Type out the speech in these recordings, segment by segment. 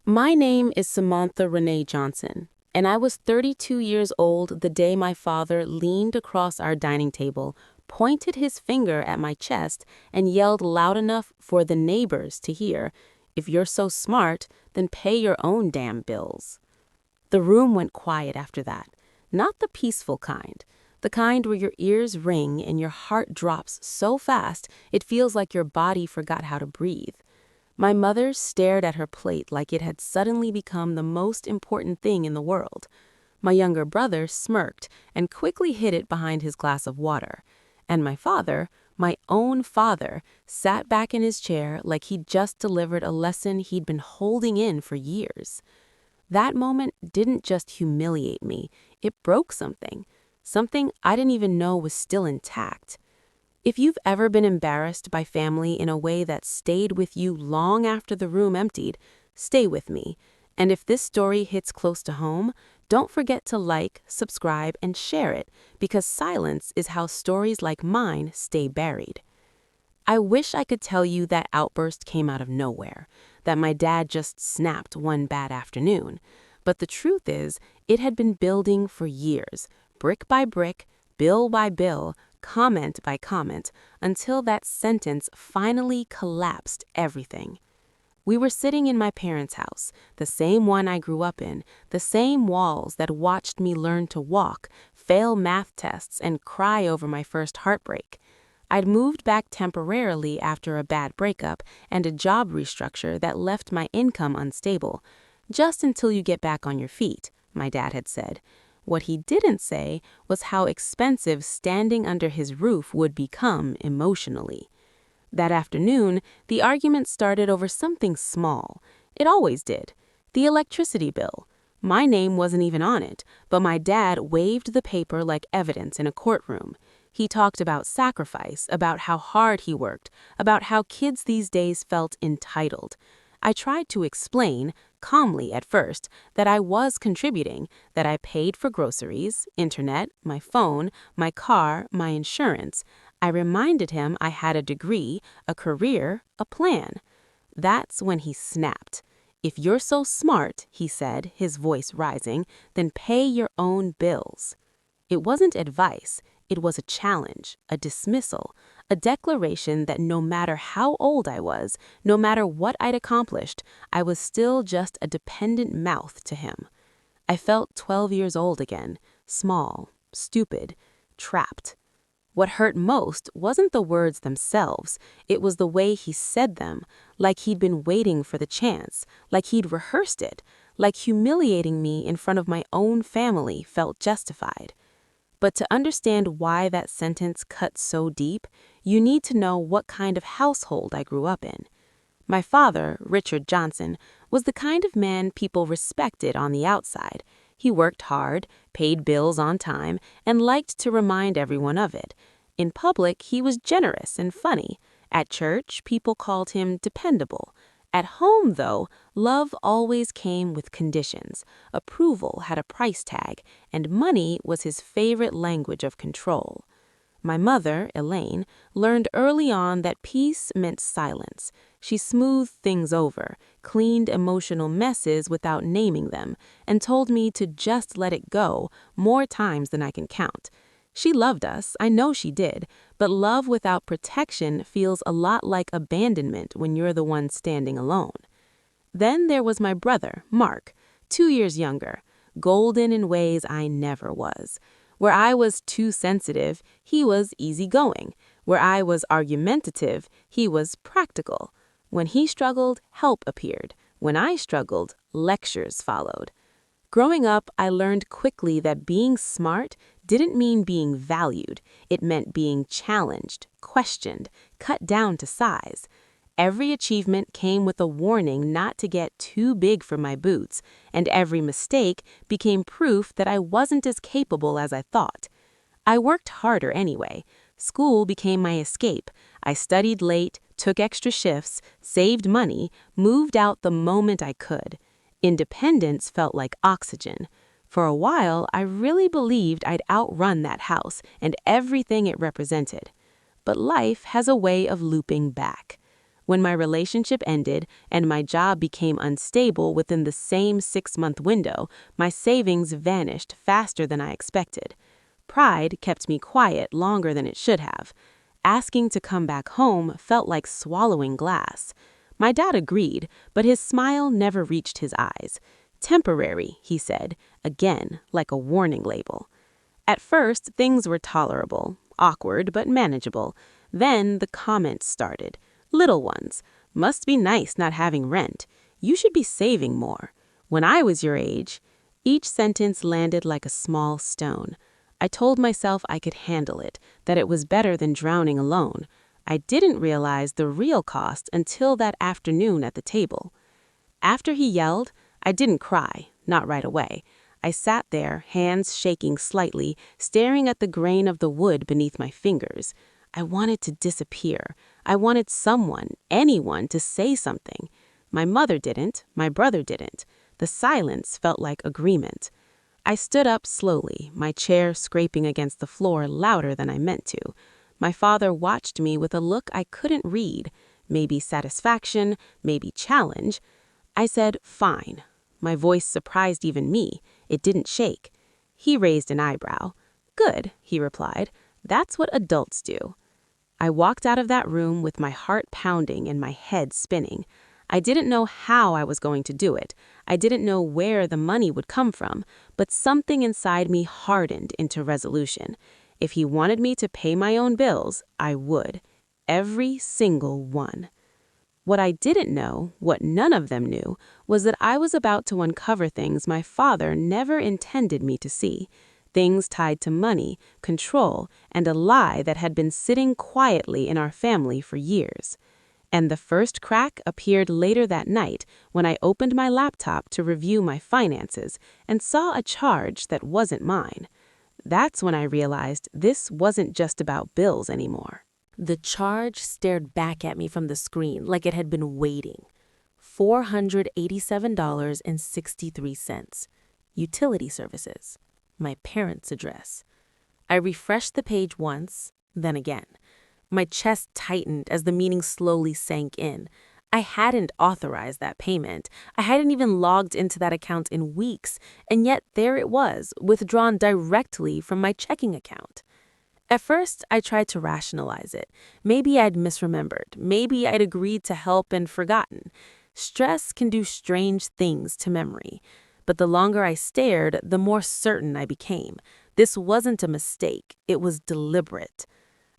My name is Samantha Renee Johnson, and I was 32 years old the day my father leaned across our dining table, pointed his finger at my chest, and yelled loud enough for the neighbors to hear, "If you're so smart, then pay your own damn bills." The room went quiet after that, not the peaceful kind, the kind where your ears ring and your heart drops so fast it feels like your body forgot how to breathe. My mother stared at her plate like it had suddenly become the most important thing in the world. My younger brother smirked and quickly hid it behind his glass of water. And my father, my own father, sat back in his chair like he'd just delivered a lesson he'd been holding in for years. That moment didn't just humiliate me, it broke something. Something I didn't even know was still intact. If you've ever been embarrassed by family in a way that stayed with you long after the room emptied, stay with me. And if this story hits close to home, don't forget to like, subscribe, and share it, because silence is how stories like mine stay buried. I wish I could tell you that outburst came out of nowhere, that my dad just snapped one bad afternoon. But the truth is, it had been building for years, brick by brick, bill by bill, comment by comment, until that sentence finally collapsed everything. We were sitting in my parents' house, the same one I grew up in, the same walls that watched me learn to walk, fail math tests, and cry over my first heartbreak. I'd moved back temporarily after a bad breakup and a job restructure that left my income unstable. Just until you get back on your feet, my dad had said. What he didn't say was how expensive standing under his roof would become emotionally. That afternoon, the argument started over something small. It always did. The electricity bill. My name wasn't even on it, but my dad waved the paper like evidence in a courtroom. He talked about sacrifice, about how hard he worked, about how kids these days felt entitled. I tried to explain, calmly at first, that I was contributing, that I paid for groceries, internet, my phone, my car, my insurance. I reminded him I had a degree, a career, a plan. That's when he snapped. "If you're so smart," he said, his voice rising, "then pay your own bills." It wasn't advice. It was a challenge, a dismissal, a declaration that no matter how old I was, no matter what I'd accomplished, I was still just a dependent mouth to him. I felt 12 years old again, small, stupid, trapped. What hurt most wasn't the words themselves, it was the way he said them, like he'd been waiting for the chance, like he'd rehearsed it, like humiliating me in front of my own family felt justified. But to understand why that sentence cut so deep, you need to know what kind of household I grew up in. My father, Richard Johnson, was the kind of man people respected on the outside. He worked hard, paid bills on time, and liked to remind everyone of it. In public, he was generous and funny. At church, people called him dependable. At home, though, love always came with conditions. Approval had a price tag, and money was his favorite language of control. My mother, Elaine, learned early on that peace meant silence. She smoothed things over, cleaned emotional messes without naming them, and told me to just let it go more times than I can count. She loved us, I know she did, but love without protection feels a lot like abandonment when you're the one standing alone. Then there was my brother, Mark, 2 years younger, golden in ways I never was. Where I was too sensitive, he was easygoing. Where I was argumentative, he was practical. When he struggled, help appeared. When I struggled, lectures followed. Growing up, I learned quickly that being smart didn't mean being valued. It meant being challenged, questioned, cut down to size. Every achievement came with a warning not to get too big for my boots, and every mistake became proof that I wasn't as capable as I thought. I worked harder anyway. School became my escape. I studied late, took extra shifts, saved money, moved out the moment I could. Independence felt like oxygen. For a while, I really believed I'd outrun that house and everything it represented. But life has a way of looping back. When my relationship ended and my job became unstable within the same 6-month window, my savings vanished faster than I expected. Pride kept me quiet longer than it should have. Asking to come back home felt like swallowing glass. My dad agreed, but his smile never reached his eyes. Temporary, he said, again, like a warning label. At first, things were tolerable, awkward but manageable. Then the comments started. Little ones. Must be nice not having rent. You should be saving more. When I was your age. Each sentence landed like a small stone. I told myself I could handle it, that it was better than drowning alone. I didn't realize the real cost until that afternoon at the table. After he yelled, I didn't cry, not right away. I sat there, hands shaking slightly, staring at the grain of the wood beneath my fingers. I wanted to disappear. I wanted someone, anyone, to say something. My mother didn't. My brother didn't. The silence felt like agreement. I stood up slowly, my chair scraping against the floor louder than I meant to. My father watched me with a look I couldn't read, maybe satisfaction, maybe challenge. I said, "Fine." My voice surprised even me. It didn't shake. He raised an eyebrow. "Good," he replied. "That's what adults do." I walked out of that room with my heart pounding and my head spinning. I didn't know how I was going to do it. I didn't know where the money would come from, but something inside me hardened into resolution. If he wanted me to pay my own bills, I would. Every single one. What I didn't know, what none of them knew, was that I was about to uncover things my father never intended me to see. Things tied to money, control, and a lie that had been sitting quietly in our family for years. And the first crack appeared later that night when I opened my laptop to review my finances and saw a charge that wasn't mine. That's when I realized this wasn't just about bills anymore. The charge stared back at me from the screen like it had been waiting. $487.63. Utility services. My parents' address. I refreshed the page once, then again. My chest tightened as the meaning slowly sank in. I hadn't authorized that payment. I hadn't even logged into that account in weeks, and yet there it was, withdrawn directly from my checking account. At first, I tried to rationalize it. Maybe I'd misremembered. Maybe I'd agreed to help and forgotten. Stress can do strange things to memory. But the longer I stared, the more certain I became. This wasn't a mistake. It was deliberate.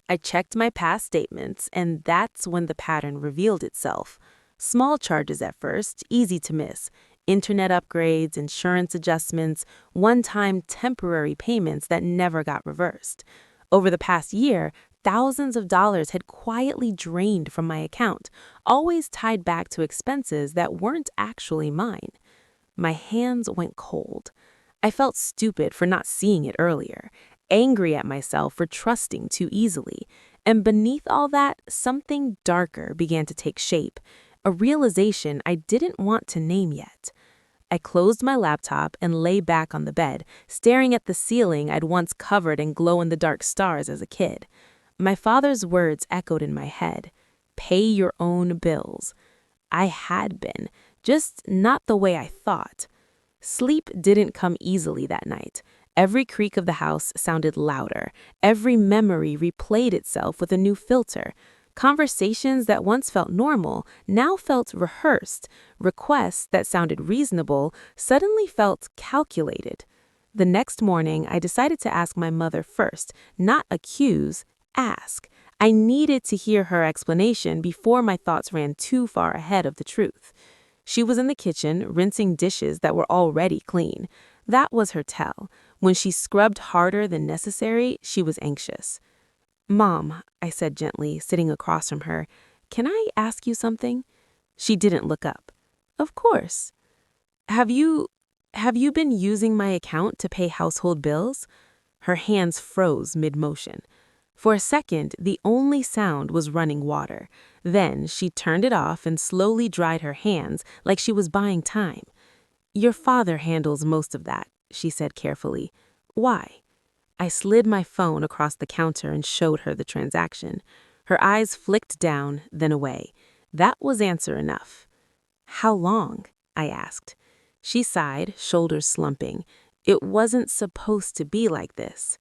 I checked my past statements, and that's when the pattern revealed itself. Small charges at first, easy to miss. Internet upgrades, insurance adjustments, one-time temporary payments that never got reversed. Over the past year, thousands of dollars had quietly drained from my account, always tied back to expenses that weren't actually mine. My hands went cold. I felt stupid for not seeing it earlier, angry at myself for trusting too easily. And beneath all that, something darker began to take shape, a realization I didn't want to name yet. I closed my laptop and lay back on the bed, staring at the ceiling I'd once covered in glow-in-the-dark stars as a kid. My father's words echoed in my head. Pay your own bills. I had been, just not the way I thought. Sleep didn't come easily that night. Every creak of the house sounded louder. Every memory replayed itself with a new filter. Conversations that once felt normal now felt rehearsed. Requests that sounded reasonable suddenly felt calculated. The next morning, I decided to ask my mother first, not accuse, ask. I needed to hear her explanation before my thoughts ran too far ahead of the truth. She was in the kitchen, rinsing dishes that were already clean. That was her tell. When she scrubbed harder than necessary, she was anxious. "Mom," I said gently, sitting across from her, "can I ask you something?" She didn't look up. "Of course." Have you been using my account to pay household bills?" Her hands froze mid-motion. For a second, the only sound was running water. Then she turned it off and slowly dried her hands like she was buying time. "Your father handles most of that," she said carefully. "Why?" I slid my phone across the counter and showed her the transaction. Her eyes flicked down, then away. That was answer enough. "How long?" I asked. She sighed, shoulders slumping. It wasn't supposed to be like this.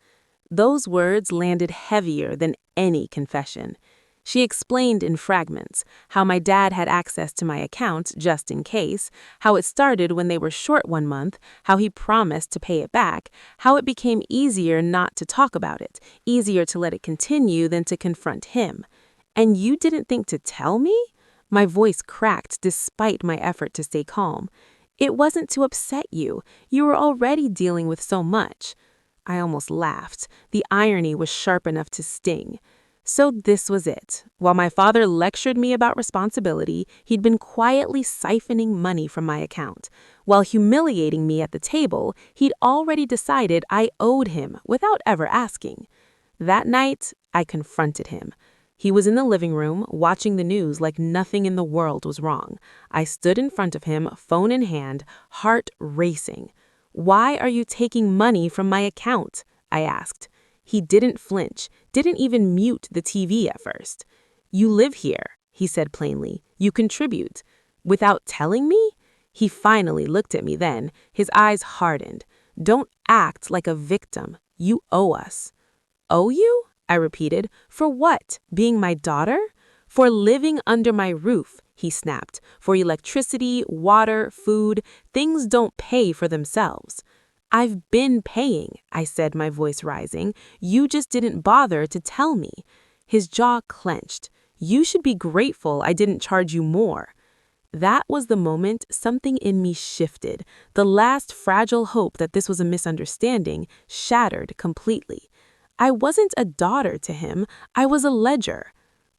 Those words landed heavier than any confession. She explained in fragments how my dad had access to my account just in case, how it started when they were short one month, how he promised to pay it back, how it became easier not to talk about it, easier to let it continue than to confront him. "And you didn't think to tell me?" My voice cracked despite my effort to stay calm. "It wasn't to upset you. You were already dealing with so much." I almost laughed. The irony was sharp enough to sting. So this was it. While my father lectured me about responsibility, he'd been quietly siphoning money from my account. While humiliating me at the table, he'd already decided I owed him without ever asking. That night, I confronted him. He was in the living room, watching the news like nothing in the world was wrong. I stood in front of him, phone in hand, heart racing. "Why are you taking money from my account?" I asked. He didn't flinch, didn't even mute the TV at first. "You live here," he said plainly. "You contribute." "Without telling me?" He finally looked at me then, his eyes hardened. "Don't act like a victim. You owe us." "Owe you?" I repeated. "For what? Being my daughter?" "For living under my roof," he snapped. "For electricity, water, food. Things don't pay for themselves." "I've been paying," I said, my voice rising. "You just didn't bother to tell me." His jaw clenched. "You should be grateful I didn't charge you more." That was the moment something in me shifted. The last fragile hope that this was a misunderstanding shattered completely. I wasn't a daughter to him. I was a ledger.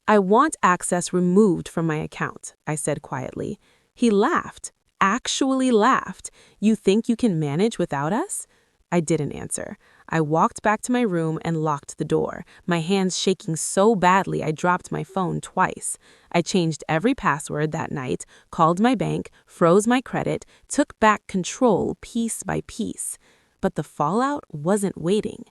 "I want access removed from my account," I said quietly. He laughed, actually laughed. "You think you can manage without us?" I didn't answer. I walked back to my room and locked the door, my hands shaking so badly I dropped my phone twice. I changed every password that night, called my bank, froze my credit, took back control piece by piece. But the fallout wasn't waiting.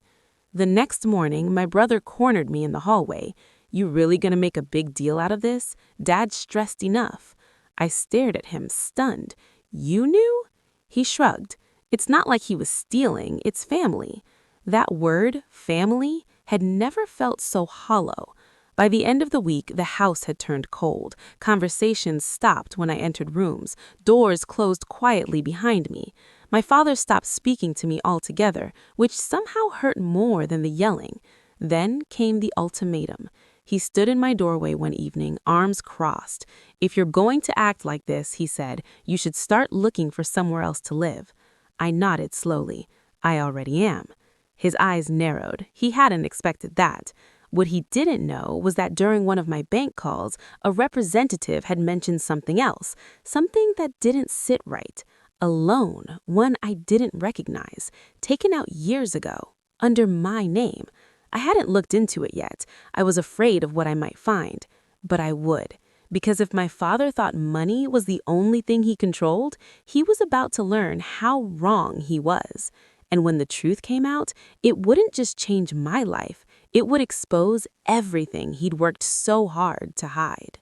The next morning, my brother cornered me in the hallway. "You really gonna make a big deal out of this? Dad's stressed enough." I stared at him, stunned. "You knew?" He shrugged. "It's not like he was stealing, it's family." That word, family, had never felt so hollow. By the end of the week, the house had turned cold. Conversations stopped when I entered rooms. Doors closed quietly behind me. My father stopped speaking to me altogether, which somehow hurt more than the yelling. Then came the ultimatum. He stood in my doorway one evening, arms crossed. "If you're going to act like this," he said, "you should start looking for somewhere else to live." I nodded slowly. "I already am." His eyes narrowed. He hadn't expected that. What he didn't know was that during one of my bank calls, a representative had mentioned something else, something that didn't sit right. A loan, one I didn't recognize, taken out years ago, under my name. I hadn't looked into it yet. I was afraid of what I might find. But I would. Because if my father thought money was the only thing he controlled, he was about to learn how wrong he was. And when the truth came out, it wouldn't just change my life. It would expose everything he'd worked so hard to hide.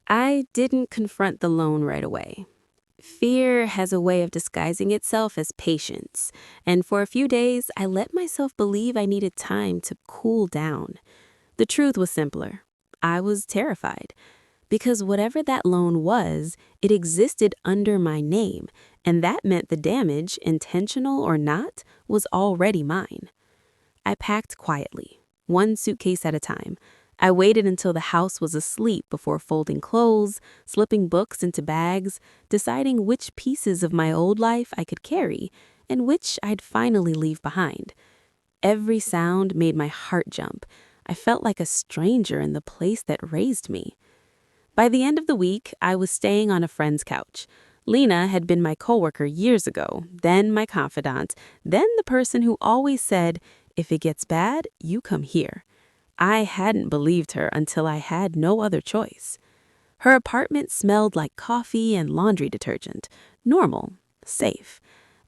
I didn't confront the loan right away. Fear has a way of disguising itself as patience, and for a few days, I let myself believe I needed time to cool down. The truth was simpler. I was terrified. Because whatever that loan was, it existed under my name, and that meant the damage, intentional or not, was already mine. I packed quietly, one suitcase at a time. I waited until the house was asleep before folding clothes, slipping books into bags, deciding which pieces of my old life I could carry and which I'd finally leave behind. Every sound made my heart jump. I felt like a stranger in the place that raised me. By the end of the week, I was staying on a friend's couch. Lena had been my coworker years ago, then my confidant, then the person who always said, "If it gets bad, you come here." I hadn't believed her until I had no other choice. Her apartment smelled like coffee and laundry detergent. Normal, safe.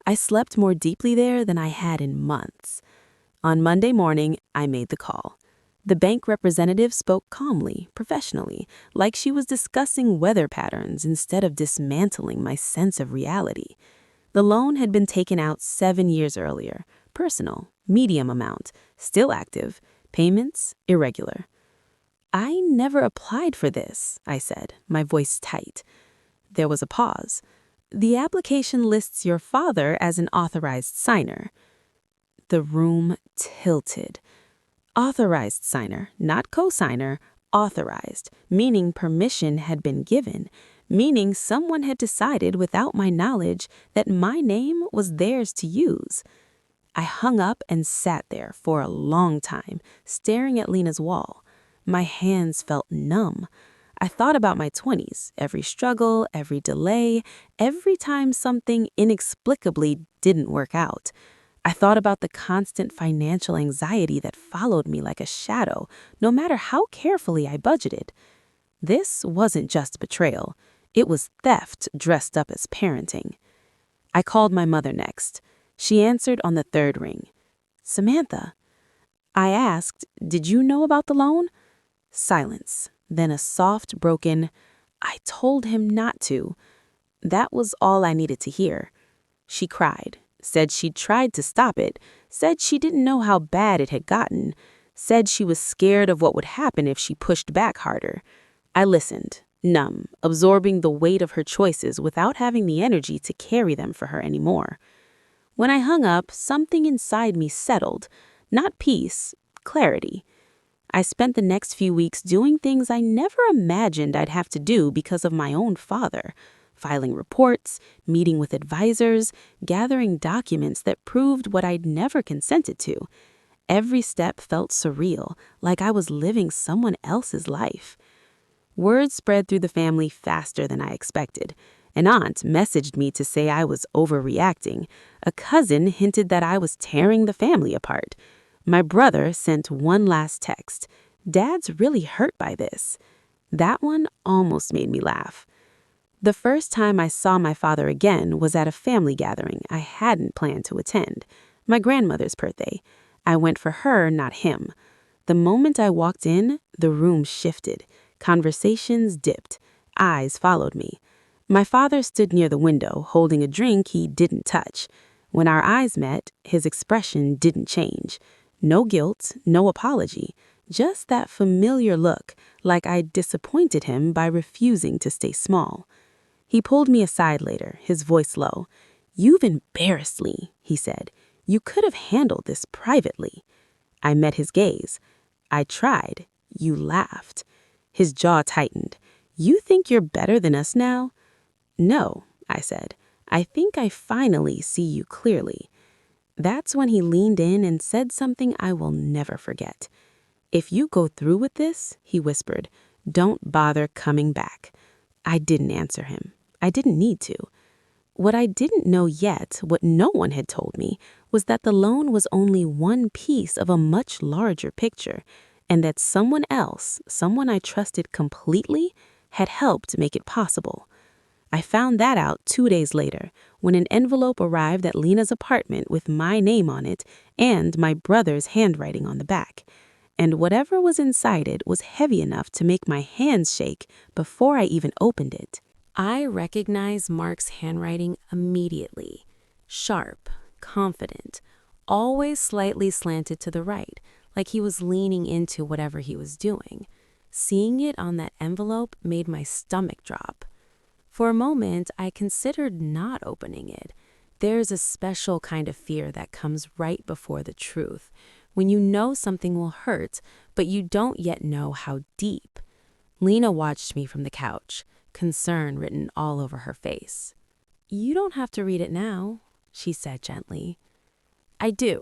I slept more deeply there than I had in months. On Monday morning, I made the call. The bank representative spoke calmly, professionally, like she was discussing weather patterns instead of dismantling my sense of reality. The loan had been taken out 7 years earlier. Personal, medium amount, still active, payments irregular. "I never applied for this," I said, my voice tight. There was a pause. "The application lists your father as an authorized signer." The room tilted. Authorized signer, not co-signer, authorized, meaning permission had been given, meaning someone had decided without my knowledge that my name was theirs to use. I hung up and sat there for a long time, staring at Lena's wall. My hands felt numb. I thought about my 20s, every struggle, every delay, every time something inexplicably didn't work out. I thought about the constant financial anxiety that followed me like a shadow, no matter how carefully I budgeted. This wasn't just betrayal. It was theft dressed up as parenting. I called my mother next. She answered on the third ring. "Samantha." I asked, "Did you know about the loan?" Silence, then a soft, broken, "I told him not to." That was all I needed to hear. She cried, said she'd tried to stop it, said she didn't know how bad it had gotten, said she was scared of what would happen if she pushed back harder. I listened, numb, absorbing the weight of her choices without having the energy to carry them for her anymore. When I hung up, something inside me settled. Not peace, clarity. I spent the next few weeks doing things I never imagined I'd have to do because of my own father. Filing reports, meeting with advisors, gathering documents that proved what I'd never consented to. Every step felt surreal, like I was living someone else's life. Word spread through the family faster than I expected. An aunt messaged me to say I was overreacting. A cousin hinted that I was tearing the family apart. My brother sent one last text. "Dad's really hurt by this." That one almost made me laugh. The first time I saw my father again was at a family gathering I hadn't planned to attend. My grandmother's birthday. I went for her, not him. The moment I walked in, the room shifted. Conversations dipped. Eyes followed me. My father stood near the window, holding a drink he didn't touch. When our eyes met, his expression didn't change. No guilt, no apology. Just that familiar look, like I'd disappointed him by refusing to stay small. He pulled me aside later, his voice low. "You've embarrassed me," he said. "You could have handled this privately." I met his gaze. "I tried. You laughed." His jaw tightened. "You think you're better than us now?" "No," I said. "I think I finally see you clearly." That's when he leaned in and said something I will never forget. "If you go through with this," he whispered, "don't bother coming back." I didn't answer him. I didn't need to. What I didn't know yet, what no one had told me, was that the loan was only one piece of a much larger picture, and that someone else, someone I trusted completely, had helped make it possible. I found that out 2 days later, when an envelope arrived at Lena's apartment with my name on it and my brother's handwriting on the back. And whatever was inside it was heavy enough to make my hands shake before I even opened it. I recognized Mark's handwriting immediately. Sharp, confident, always slightly slanted to the right, like he was leaning into whatever he was doing. Seeing it on that envelope made my stomach drop. For a moment, I considered not opening it. There's a special kind of fear that comes right before the truth, when you know something will hurt, but you don't yet know how deep. Lena watched me from the couch, concern written all over her face. "You don't have to read it now," she said gently. "I do,"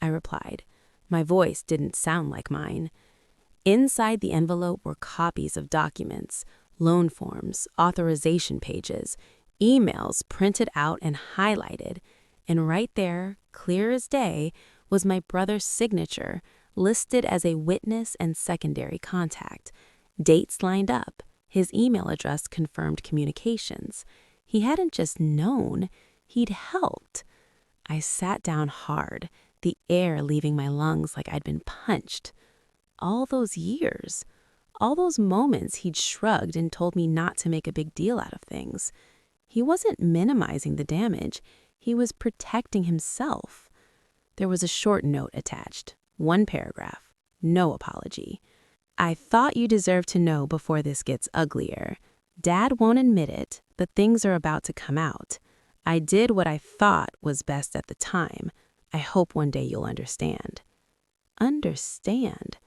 I replied. My voice didn't sound like mine. Inside the envelope were copies of documents, loan forms, authorization pages, emails printed out and highlighted, and right there, clear as day, was my brother's signature, listed as a witness and secondary contact. Dates lined up. His email address confirmed communications. He hadn't just known, he'd helped. I sat down hard, the air leaving my lungs like I'd been punched. all those years, all those moments he'd shrugged and told me not to make a big deal out of things. He wasn't minimizing the damage. He was protecting himself. There was a short note attached, one paragraph, no apology. I thought you deserved to know before this gets uglier. Dad won't admit it, but things are about to come out. I did what I thought was best at the time. I hope one day you'll understand. Understand?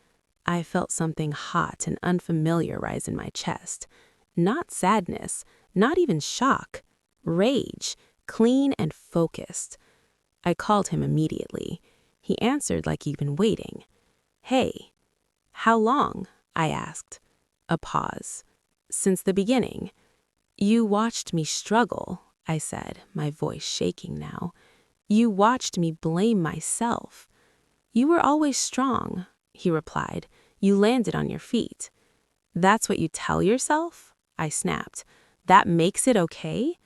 I felt something hot and unfamiliar rise in my chest. Not sadness, not even shock. Rage, clean and focused. I called him immediately. He answered like he'd been waiting. Hey. How long? I asked. A pause. Since the beginning. You watched me struggle, I said, my voice shaking now. You watched me blame myself. You were always strong, he replied. You landed on your feet. That's what you tell yourself? I snapped. That makes it okay?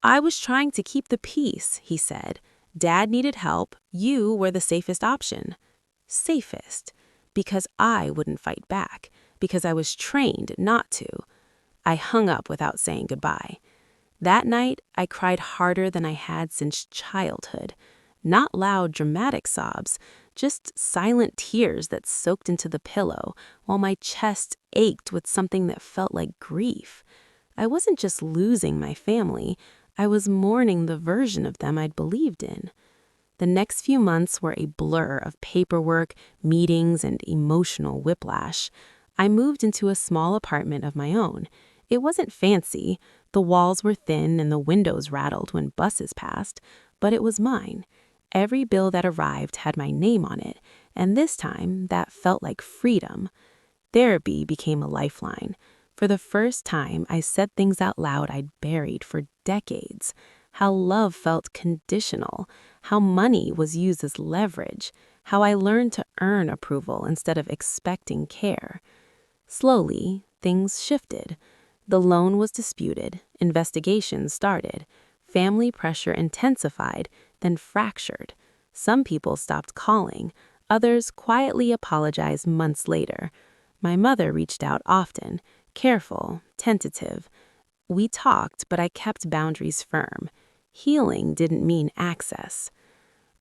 I was trying to keep the peace, he said. Dad needed help. You were the safest option. Safest. Because I wouldn't fight back. Because I was trained not to. I hung up without saying goodbye. That night, I cried harder than I had since childhood. Not loud, dramatic sobs, just silent tears that soaked into the pillow while my chest ached with something that felt like grief. I wasn't just losing my family, I was mourning the version of them I'd believed in. The next few months were a blur of paperwork, meetings, and emotional whiplash. I moved into a small apartment of my own. It wasn't fancy, the walls were thin and the windows rattled when buses passed, but it was mine. Every bill that arrived had my name on it, and this time that felt like freedom. Therapy became a lifeline. For the first time, I said things out loud I'd buried for decades. How love felt conditional, how money was used as leverage, how I learned to earn approval instead of expecting care. Slowly, things shifted. The loan was disputed, investigations started, family pressure intensified, then fractured. Some people stopped calling, others quietly apologized months later. My mother reached out often, careful, tentative. We talked, but I kept boundaries firm. Healing didn't mean access.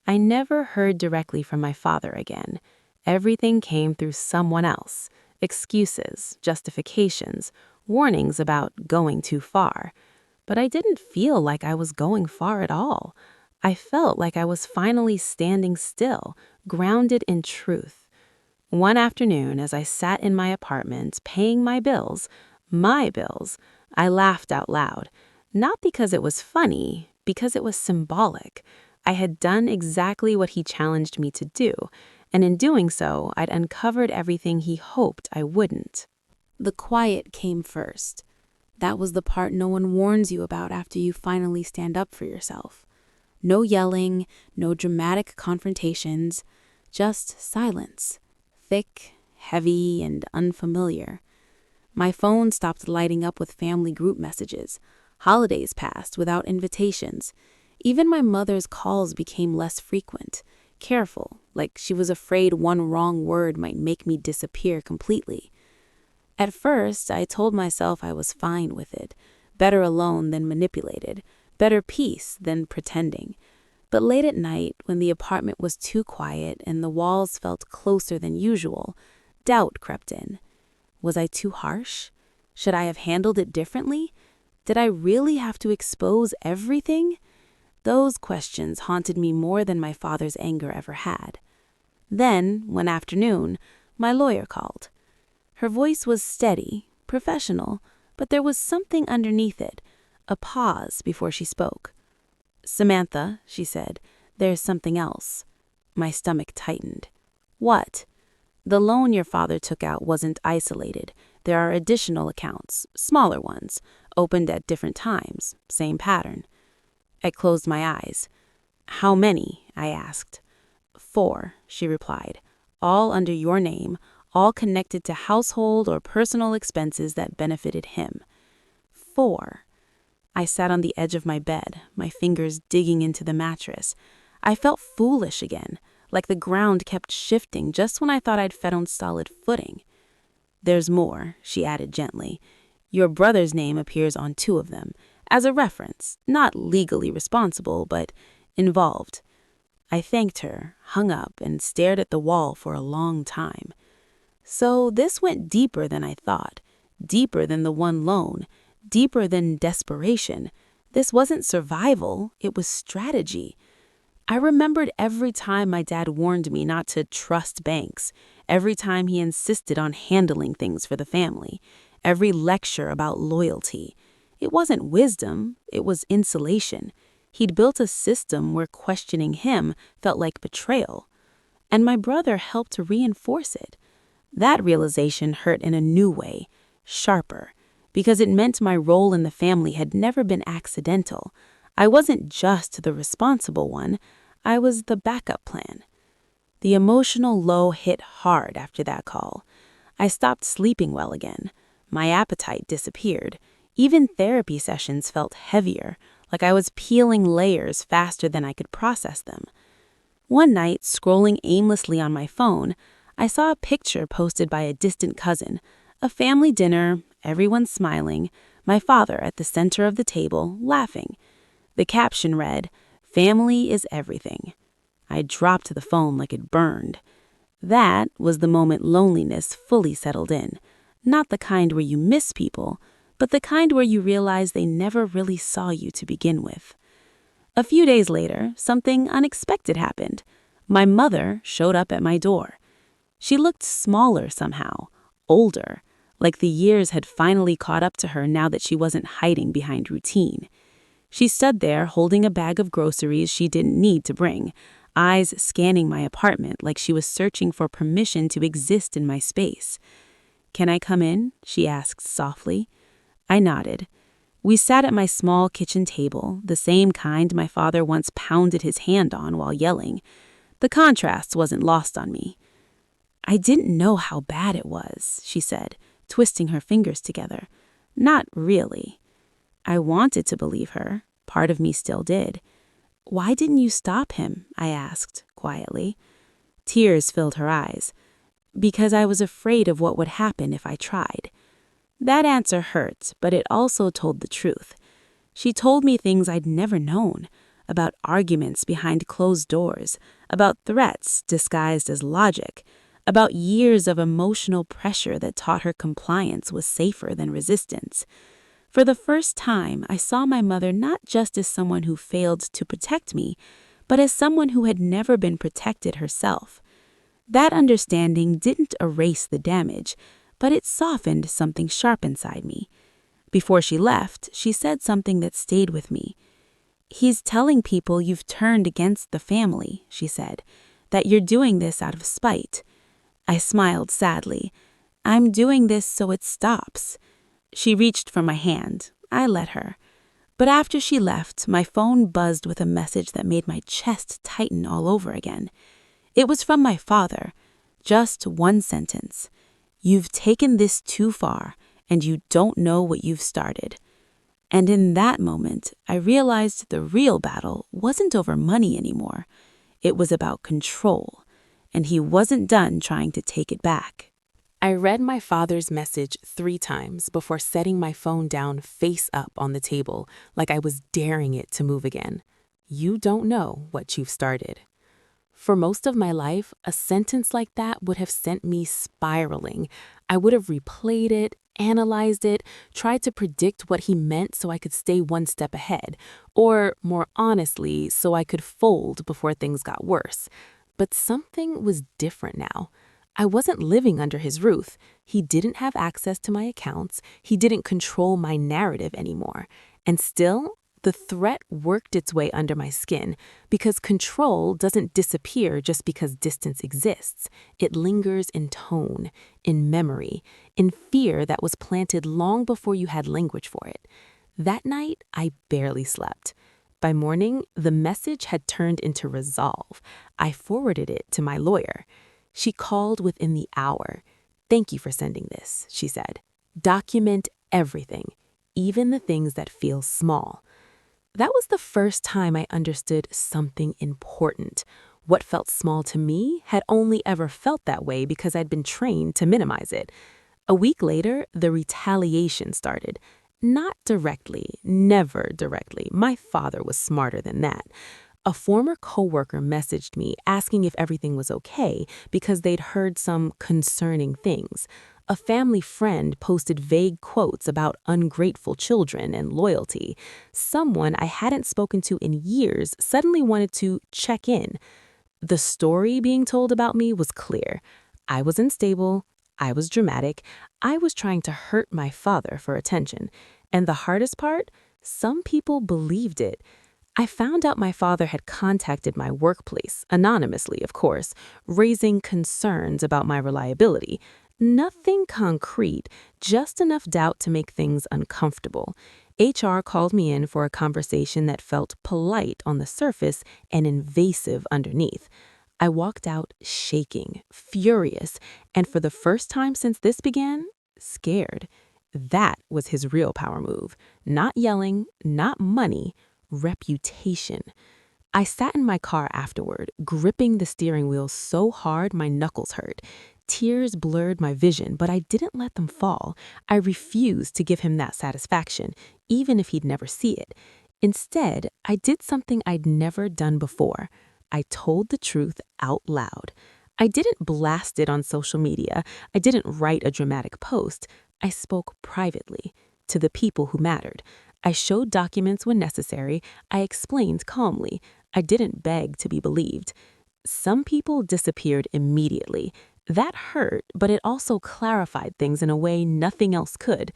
I never heard directly from my father again. Everything came through someone else. Excuses, justifications, warnings about going too far. But I didn't feel like I was going far at all. I felt like I was finally standing still, grounded in truth. One afternoon, as I sat in my apartment, paying my bills, I laughed out loud. Not because it was funny, because it was symbolic. I had done exactly what he challenged me to do, and in doing so, I'd uncovered everything he hoped I wouldn't. The quiet came first. That was the part no one warns you about after you finally stand up for yourself. No yelling, no dramatic confrontations, just silence. Thick, heavy, and unfamiliar. My phone stopped lighting up with family group messages. Holidays passed without invitations. Even my mother's calls became less frequent, careful, like she was afraid one wrong word might make me disappear completely. At first, I told myself I was fine with it, better alone than manipulated, better peace than pretending. But late at night, when the apartment was too quiet and the walls felt closer than usual, doubt crept in. Was I too harsh? Should I have handled it differently? Did I really have to expose everything? Those questions haunted me more than my father's anger ever had. Then, one afternoon, my lawyer called. Her voice was steady, professional, but there was something underneath it, a pause before she spoke. "Samantha," she said, "there's something else." My stomach tightened. "What?" "The loan your father took out wasn't isolated. There are additional accounts, smaller ones, opened at different times, same pattern." I closed my eyes. "How many?" I asked. "4," she replied, "all under your name, all connected to household or personal expenses that benefited him." 4. I sat on the edge of my bed, my fingers digging into the mattress. I felt foolish again, like the ground kept shifting just when I thought I'd found solid footing. "There's more," she added gently. "Your brother's name appears on 2 of them, as a reference, not legally responsible, but involved." I thanked her, hung up, and stared at the wall for a long time. So this went deeper than I thought, deeper than the one loan, deeper than desperation. This wasn't survival, it was strategy. I remembered every time my dad warned me not to trust banks, every time he insisted on handling things for the family, every lecture about loyalty. It wasn't wisdom, it was insulation. He'd built a system where questioning him felt like betrayal. And my brother helped to reinforce it. That realization hurt in a new way, sharper, because it meant my role in the family had never been accidental. I wasn't just the responsible one, I was the backup plan. The emotional low hit hard after that call. I stopped sleeping well again. My appetite disappeared. Even therapy sessions felt heavier, like I was peeling layers faster than I could process them. One night, scrolling aimlessly on my phone, I saw a picture posted by a distant cousin. A family dinner, everyone smiling, my father at the center of the table, laughing. The caption read, "Family is everything." I dropped the phone like it burned. That was the moment loneliness fully settled in. Not the kind where you miss people, but the kind where you realize they never really saw you to begin with. A few days later, something unexpected happened. My mother showed up at my door. She looked smaller somehow, older, like the years had finally caught up to her now that she wasn't hiding behind routine. She stood there holding a bag of groceries she didn't need to bring, eyes scanning my apartment like she was searching for permission to exist in my space. "Can I come in?" she asked softly. I nodded. We sat at my small kitchen table, the same kind my father once pounded his hand on while yelling. The contrast wasn't lost on me. "I didn't know how bad it was," she said, twisting her fingers together. "Not really." I wanted to believe her. Part of me still did. "Why didn't you stop him?" I asked, quietly. Tears filled her eyes. "Because I was afraid of what would happen if I tried." That answer hurt, but it also told the truth. She told me things I'd never known, about arguments behind closed doors, about threats disguised as logic, about years of emotional pressure that taught her compliance was safer than resistance. For the first time, I saw my mother not just as someone who failed to protect me, but as someone who had never been protected herself. That understanding didn't erase the damage, but it softened something sharp inside me. Before she left, she said something that stayed with me. "He's telling people you've turned against the family," she said, "that you're doing this out of spite." I smiled sadly. "I'm doing this so it stops." She reached for my hand. I let her. But after she left, my phone buzzed with a message that made my chest tighten all over again. It was from my father. Just one sentence. "You've taken this too far, and you don't know what you've started." And in that moment, I realized the real battle wasn't over money anymore. It was about control, and he wasn't done trying to take it back. I read my father's message 3 times before setting my phone down face up on the table, like I was daring it to move again. "You don't know what you've started." For most of my life, a sentence like that would have sent me spiraling. I would have replayed it, analyzed it, tried to predict what he meant so I could stay one step ahead, or, more honestly, so I could fold before things got worse. But something was different now. I wasn't living under his roof. He didn't have access to my accounts. He didn't control my narrative anymore. And still, the threat worked its way under my skin, because control doesn't disappear just because distance exists. It lingers in tone, in memory, in fear that was planted long before you had language for it. That night, I barely slept. By morning, the message had turned into resolve. I forwarded it to my lawyer. She called within the hour. "Thank you for sending this," she said. "Document everything, even the things that feel small." That was the first time I understood something important. What felt small to me had only ever felt that way because I'd been trained to minimize it. A week later, the retaliation started. Not directly, never directly. My father was smarter than that. A former coworker messaged me asking if everything was okay because they'd heard some concerning things. A family friend posted vague quotes about ungrateful children and loyalty. Someone I hadn't spoken to in years suddenly wanted to check in. The story being told about me was clear. I was unstable. I was dramatic. I was trying to hurt my father for attention. And the hardest part? Some people believed it. I found out my father had contacted my workplace, anonymously, of course, raising concerns about my reliability. Nothing concrete, just enough doubt to make things uncomfortable. HR called me in for a conversation that felt polite on the surface and invasive underneath. I walked out shaking, furious, and for the first time since this began, scared. That was his real power move. Not yelling, not money, reputation. I sat in my car afterward, gripping the steering wheel so hard my knuckles hurt. Tears blurred my vision, but I didn't let them fall. I refused to give him that satisfaction, even if he'd never see it. Instead, I did something I'd never done before. I told the truth out loud. I didn't blast it on social media. I didn't write a dramatic post. I spoke privately to the people who mattered. I showed documents when necessary. I explained calmly. I didn't beg to be believed. Some people disappeared immediately. That hurt, but it also clarified things in a way nothing else could.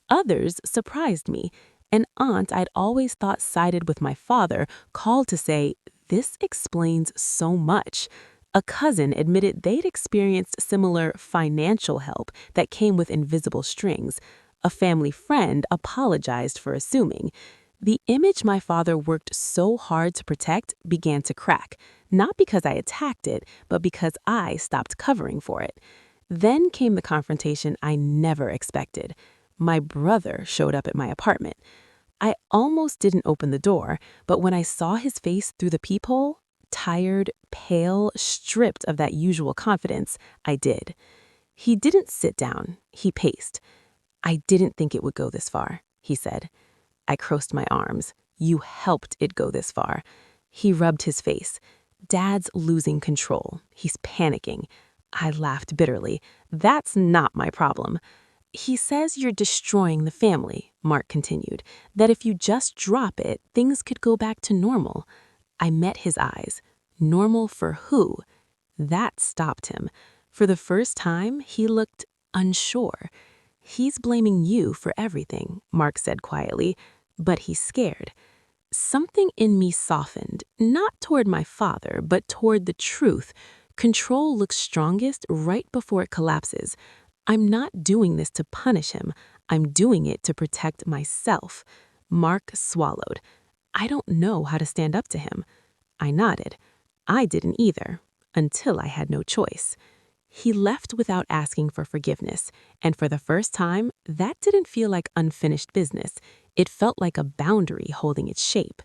Others surprised me. An aunt I'd always thought sided with my father called to say, "This explains so much." A cousin admitted they'd experienced similar financial help that came with invisible strings. A family friend apologized for assuming. The image my father worked so hard to protect began to crack, not because I attacked it, but because I stopped covering for it. Then came the confrontation I never expected. My brother showed up at my apartment. I almost didn't open the door, but when I saw his face through the peephole, tired, pale, stripped of that usual confidence, I did. He didn't sit down. He paced. "I didn't think it would go this far," he said. I crossed my arms. "You helped it go this far." He rubbed his face. "Dad's losing control. He's panicking." I laughed bitterly. "That's not my problem." "He says you're destroying the family," Mark continued, "that if you just drop it, things could go back to normal." I met his eyes. Normal for who? That stopped him. For the first time, he looked unsure. "He's blaming you for everything," Mark said quietly, "but he's scared." Something in me softened, not toward my father, but toward the truth. Control looks strongest right before it collapses. I'm not doing this to punish him. I'm doing it to protect myself. Mark swallowed. "I don't know how to stand up to him." I nodded. I didn't either, until I had no choice. He left without asking for forgiveness, and for the first time, that didn't feel like unfinished business. It felt like a boundary holding its shape.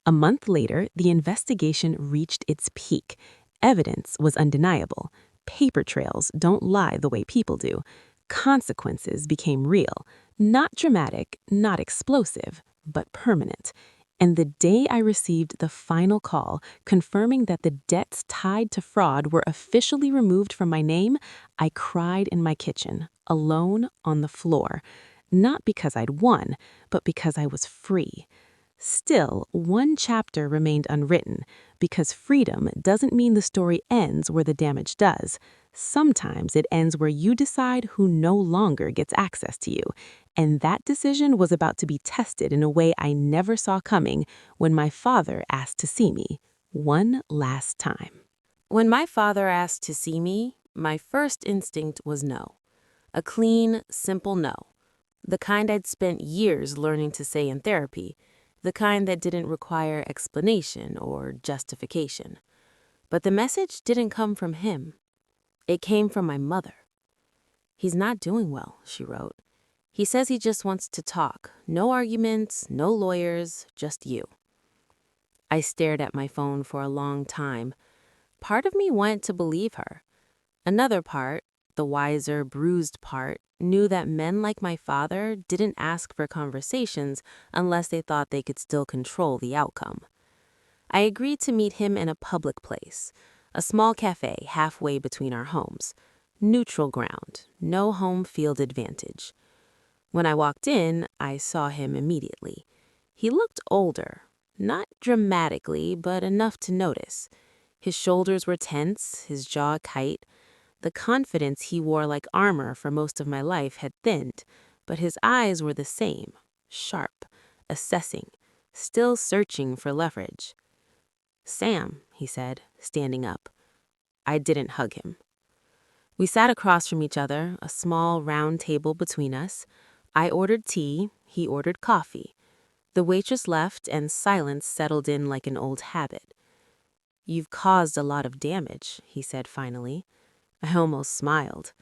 A month later, the investigation reached its peak. Evidence was undeniable. Paper trails don't lie the way people do. Consequences became real. Not dramatic, not explosive, but permanent. And the day I received the final call confirming that the debts tied to fraud were officially removed from my name, I cried in my kitchen, alone on the floor. Not because I'd won, but because I was free. Still, one chapter remained unwritten, because freedom doesn't mean the story ends where the damage does. Sometimes it ends where you decide who no longer gets access to you. And that decision was about to be tested in a way I never saw coming when my father asked to see me, one last time. When my father asked to see me, my first instinct was no. A clean, simple no. The kind I'd spent years learning to say in therapy. The kind that didn't require explanation or justification. But the message didn't come from him. It came from my mother. "He's not doing well," she wrote. "He says he just wants to talk. No arguments, no lawyers, just you." I stared at my phone for a long time. Part of me went to believe her. Another part, the wiser, bruised part, knew that men like my father didn't ask for conversations unless they thought they could still control the outcome. I agreed to meet him in a public place, a small cafe halfway between our homes. Neutral ground, no home field advantage. When I walked in, I saw him immediately. He looked older, not dramatically, but enough to notice. His shoulders were tense, his jaw tight. The confidence he wore like armor for most of my life had thinned, but his eyes were the same, sharp, assessing, still searching for leverage. "Sam," he said, standing up. I didn't hug him. We sat across from each other, a small round table between us. I ordered tea, he ordered coffee. The waitress left and silence settled in like an old habit. "You've caused a lot of damage," he said finally. I almost smiled.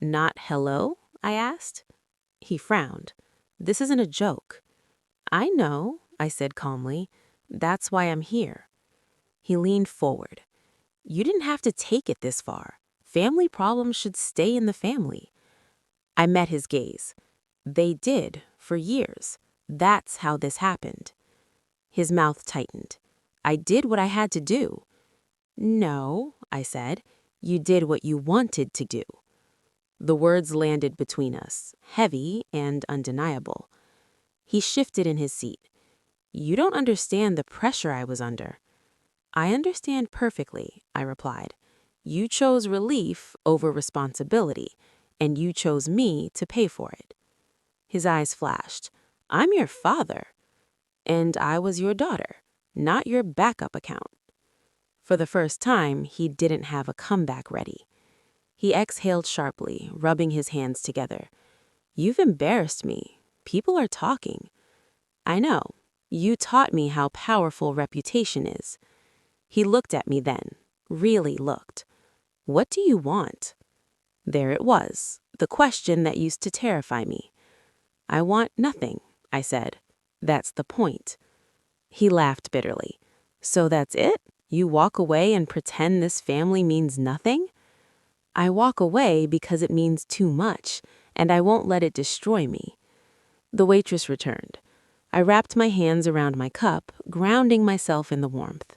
"Not hello?" I asked. He frowned. "This isn't a joke." "I know," I said calmly. "That's why I'm here." He leaned forward. "You didn't have to take it this far. Family problems should stay in the family." I met his gaze. "They did, for years. That's how this happened." His mouth tightened. "I did what I had to do." "No," I said. "You did what you wanted to do." The words landed between us, heavy and undeniable. He shifted in his seat. "You don't understand the pressure I was under." "I understand perfectly," I replied. "You chose relief over responsibility, and you chose me to pay for it." His eyes flashed. "I'm your father." "And I was your daughter, not your backup account." For the first time, he didn't have a comeback ready. He exhaled sharply, rubbing his hands together. "You've embarrassed me. People are talking." "I know. You taught me how powerful reputation is." He looked at me then, really looked. "What do you want?" There it was, the question that used to terrify me. "I want nothing," I said. "That's the point." He laughed bitterly. "So that's it? You walk away and pretend this family means nothing?" "I walk away because it means too much, and I won't let it destroy me." The waitress returned. I wrapped my hands around my cup, grounding myself in the warmth.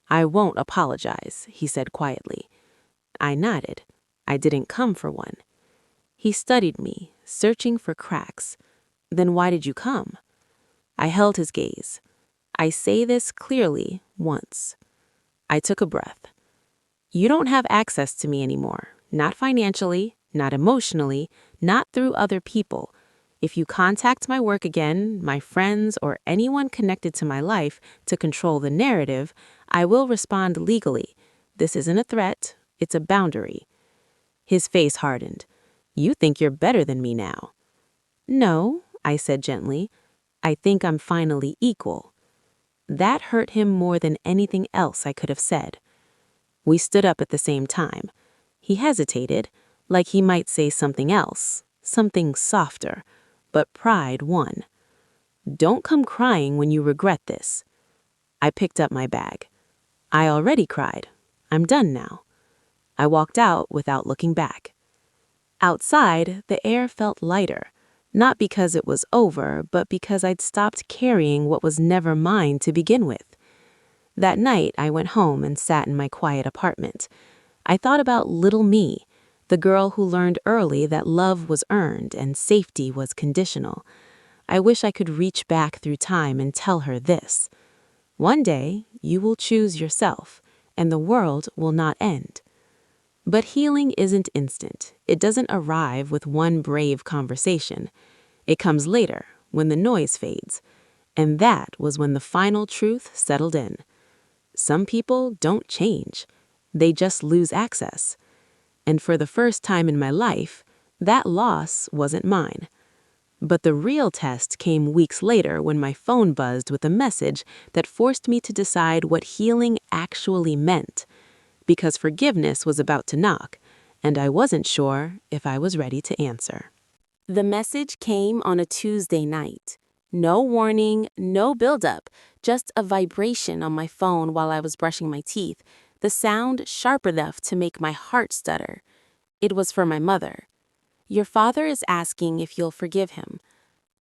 "I won't apologize," he said quietly. I nodded. I didn't come for one. He studied me, searching for cracks. "Then why did you come?" I held his gaze. "I say this clearly once." I took a breath. "You don't have access to me anymore. Not financially, not emotionally, not through other people. If you contact my work again, my friends, or anyone connected to my life to control the narrative, I will respond legally. This isn't a threat, it's a boundary." His face hardened. "You think you're better than me now." "No," I said gently. "I think I'm finally equal." That hurt him more than anything else I could have said. We stood up at the same time. He hesitated, like he might say something else, something softer, but pride won. "Don't come crying when you regret this." I picked up my bag. "I already cried. I'm done now." I walked out without looking back. Outside, the air felt lighter, not because it was over, but because I'd stopped carrying what was never mine to begin with. That night, I went home and sat in my quiet apartment. I thought about little me, the girl who learned early that love was earned and safety was conditional. I wish I could reach back through time and tell her this: one day, you will choose yourself, and the world will not end. But healing isn't instant. It doesn't arrive with one brave conversation. It comes later, when the noise fades. And that was when the final truth settled in. Some people don't change. They just lose access. And for the first time in my life, that loss wasn't mine. But the real test came weeks later when my phone buzzed with a message that forced me to decide what healing actually meant. Because forgiveness was about to knock, and I wasn't sure if I was ready to answer. The message came on a Tuesday night. No warning, no buildup, just a vibration on my phone while I was brushing my teeth, the sound sharp enough to make my heart stutter. It was for my mother. "Your father is asking if you'll forgive him."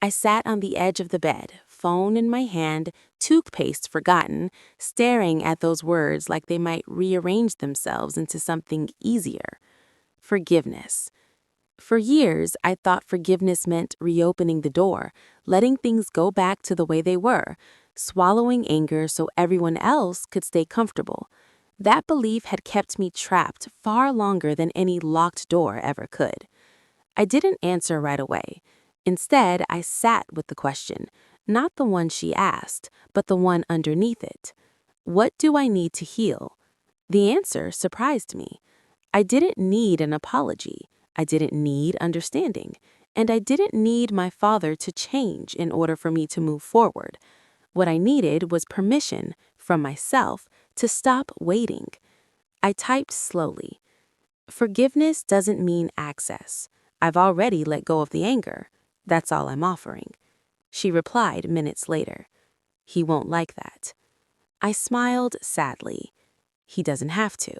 I sat on the edge of the bed, phone in my hand, toothpaste forgotten, staring at those words like they might rearrange themselves into something easier. Forgiveness. For years, I thought forgiveness meant reopening the door, letting things go back to the way they were, swallowing anger so everyone else could stay comfortable. That belief had kept me trapped far longer than any locked door ever could. I didn't answer right away. Instead, I sat with the question, not the one she asked, but the one underneath it. What do I need to heal? The answer surprised me. I didn't need an apology. I didn't need understanding. And I didn't need my father to change in order for me to move forward. What I needed was permission from myself to stop waiting. I typed slowly. Forgiveness doesn't mean access. I've already let go of the anger. That's all I'm offering. She replied minutes later. He won't like that. I smiled sadly. He doesn't have to.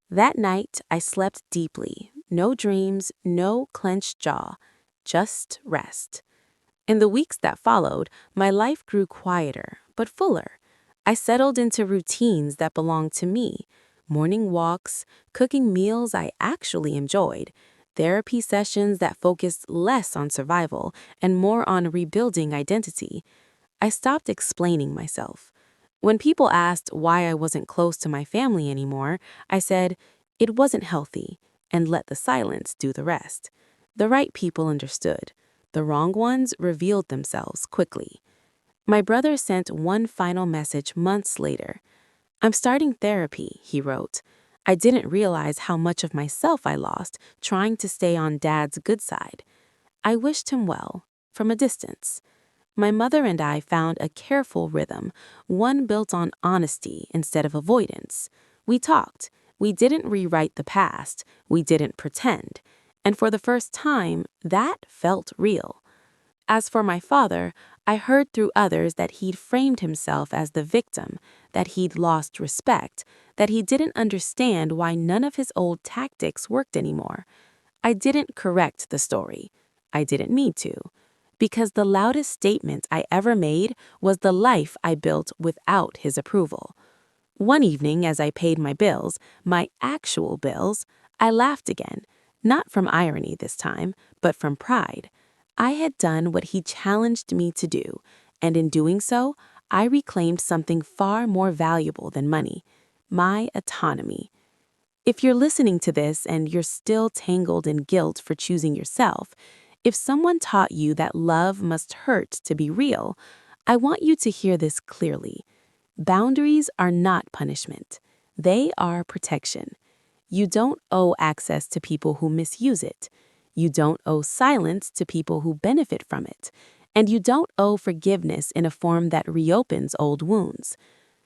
That night, I slept deeply. No dreams, no clenched jaw, just rest. In the weeks that followed, my life grew quieter, but fuller. I settled into routines that belonged to me. Morning walks, cooking meals I actually enjoyed, therapy sessions that focused less on survival and more on rebuilding identity. I stopped explaining myself. When people asked why I wasn't close to my family anymore, I said it wasn't healthy and let the silence do the rest. The right people understood. The wrong ones revealed themselves quickly. My brother sent one final message months later. "I'm starting therapy," he wrote. "I didn't realize how much of myself I lost trying to stay on Dad's good side." I wished him well, from a distance. My mother and I found a careful rhythm, one built on honesty instead of avoidance. We talked. We didn't rewrite the past. We didn't pretend. And for the first time, that felt real. As for my father, I heard through others that he'd framed himself as the victim, that he'd lost respect, that he didn't understand why none of his old tactics worked anymore. I didn't correct the story. I didn't need to. Because the loudest statement I ever made was the life I built without his approval. One evening, as I paid my bills, my actual bills, I laughed again, not from irony this time, but from pride. I had done what he challenged me to do, and in doing so, I reclaimed something far more valuable than money, my autonomy. If you're listening to this and you're still tangled in guilt for choosing yourself, if someone taught you that love must hurt to be real, I want you to hear this clearly. Boundaries are not punishment. They are protection. You don't owe access to people who misuse it. You don't owe silence to people who benefit from it. And you don't owe forgiveness in a form that reopens old wounds.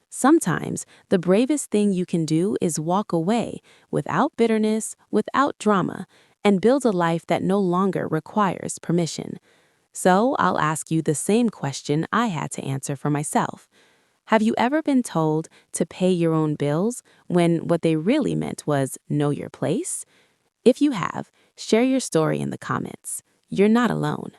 Sometimes the bravest thing you can do is walk away without bitterness, without drama, and build a life that no longer requires permission. So I'll ask you the same question I had to answer for myself. Have you ever been told to pay your own bills when what they really meant was know your place? If you have, share your story in the comments. You're not alone.